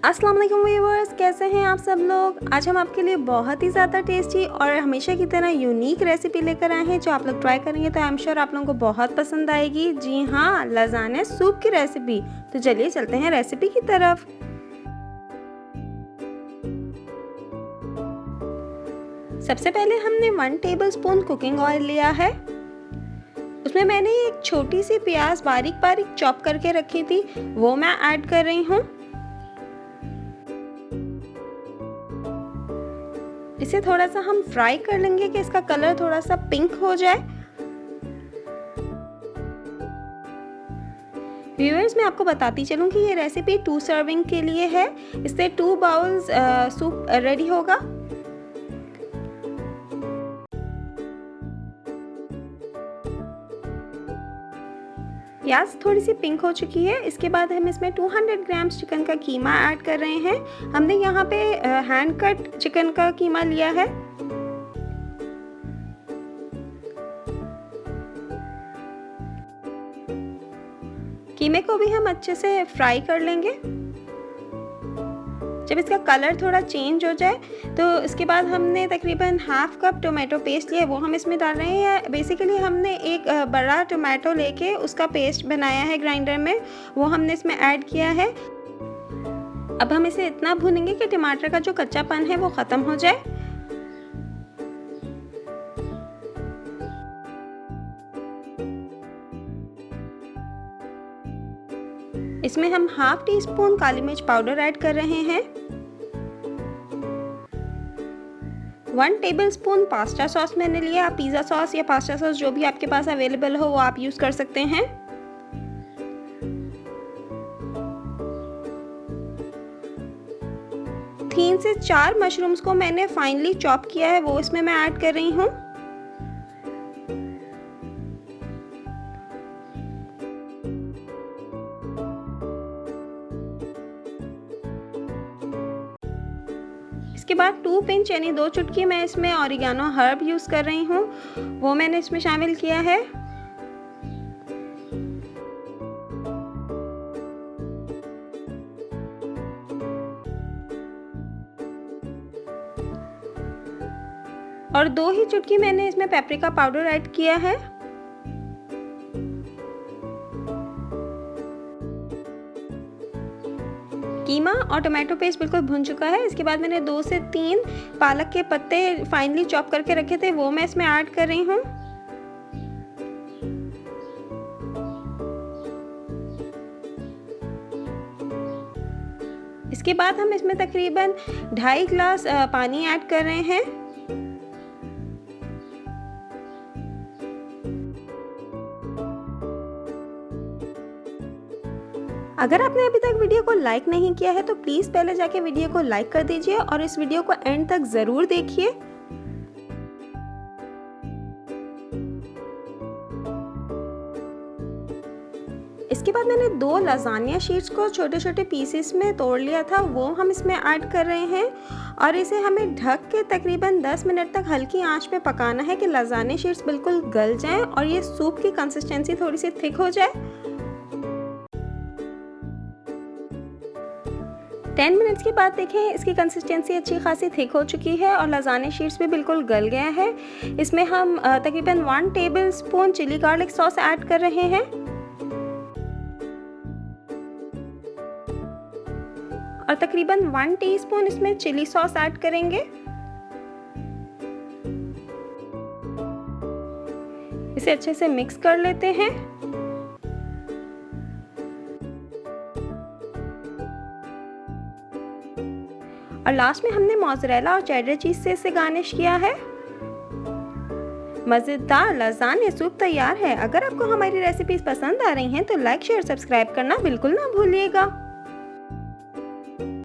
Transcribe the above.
अस्सलाम वालेकुम व्यूअर्स, कैसे हैं आप सब लोग। आज हम आपके लिए बहुत ही ज़्यादा टेस्टी और हमेशा की तरह यूनिक रेसिपी लेकर आए हैं जो आप लोग ट्राई करेंगे तो आई एम श्योर आप लोगों को बहुत पसंद आएगी। जी हाँ, लज़ानिया सूप की रेसिपी। तो चलिए चलते हैं रेसिपी की तरफ। सबसे पहले हमने 1 टेबलस्पून कुकिंग ऑयल लिया है। उसमें मैंने एक छोटी सी प्याज बारीक बारीक चॉप करके रखी थी, वो मैं ऐड कर रही हूँ। इसे थोड़ा सा हम फ्राई कर लेंगे कि इसका कलर थोड़ा सा पिंक हो जाए। व्यूअर्स, मैं आपको बताती चलूँ कि ये रेसिपी 2 सर्विंग के लिए है। इससे 2 बाउल्स सूप रेडी होगा। प्याज थोड़ी सी पिंक हो चुकी है। इसके बाद हम इसमें 200 ग्राम्स चिकन का कीमा ऐड कर रहे हैं। हमने यहाँ पे हैंड कट चिकन का कीमा लिया है। कीमे को भी हम अच्छे से फ्राई कर लेंगे। जब इसका कलर थोड़ा चेंज हो जाए तो इसके बाद हमने तकरीबन हाफ कप टोमेटो पेस्ट लिया है, वो हम इसमें डाल रहे हैं। बेसिकली हमने एक बड़ा टोमेटो लेके उसका पेस्ट बनाया है ग्राइंडर में, वो हमने इसमें ऐड किया है। अब हम इसे इतना भूनेंगे कि टमाटर का जो कच्चापन है वो ख़त्म हो जाए। इसमें हम हाफ टी स्पून काली मिर्च पाउडर ऐड कर रहे हैं। 1 टेबलस्पून पास्ता सॉस मैंने लिया। पिज़्ज़ा सॉस या पास्ता सॉस जो भी आपके पास अवेलेबल हो वो आप यूज़ कर सकते हैं। तीन से 4 मशरूम्स को मैंने फाइनली चॉप किया है, वो इसमें मैं ऐड कर रही हूँ। इसके बाद 2 पिंच यानी 2 चुटकी मैं इसमें ऑरिगानो हर्ब यूज़ कर रही हूँ, वो मैंने इसमें शामिल किया है। और 2 ही चुटकी मैंने इसमें पेपरिका पाउडर ऐड किया है। कीमा और टोमेटो पेस्ट बिल्कुल भुन चुका है। इसके बाद मैंने 2 से 3 पालक के पत्ते फाइनली चॉप करके रखे थे, वो मैं इसमें ऐड कर रही हूँ। इसके बाद हम इसमें तकरीबन 2.5 गिलास पानी ऐड कर रहे हैं। अगर आपने अभी तक वीडियो को लाइक नहीं किया है तो प्लीज़ पहले जाके वीडियो को लाइक कर दीजिए और इस वीडियो को एंड तक ज़रूर देखिए। इसके बाद मैंने 2 लज़ानिया शीट्स को छोटे छोटे पीसेस में तोड़ लिया था, वो हम इसमें ऐड कर रहे हैं और इसे हमें ढक के तकरीबन 10 मिनट तक हल्की आंच पे पकाना है कि लज़ानिया शीट्स बिल्कुल गल जाएं और ये सूप की कंसिस्टेंसी थोड़ी सी थिक हो जाए। 10 मिनट्स के बाद देखें इसकी कंसिस्टेंसी अच्छी खासी थिक हो चुकी है और लज़ानिया शीट्स भी बिल्कुल गल गया है। इसमें हम तकरीबन 1 tablespoon chilli garlic sauce add कर रहे हैं और तकरीबन 1 टीस्पून इसमें चिली सॉस ऐड करेंगे। इसे अच्छे से मिक्स कर लेते हैं। और लास्ट में हमने मोज़रेला और चेडर चीज़ से इसे गार्निश किया है। मज़ेदार लज़ानिया सूप तैयार है। अगर आपको हमारी रेसिपीज़ पसंद आ रही हैं तो लाइक शेयर सब्सक्राइब करना बिल्कुल ना भूलिएगा।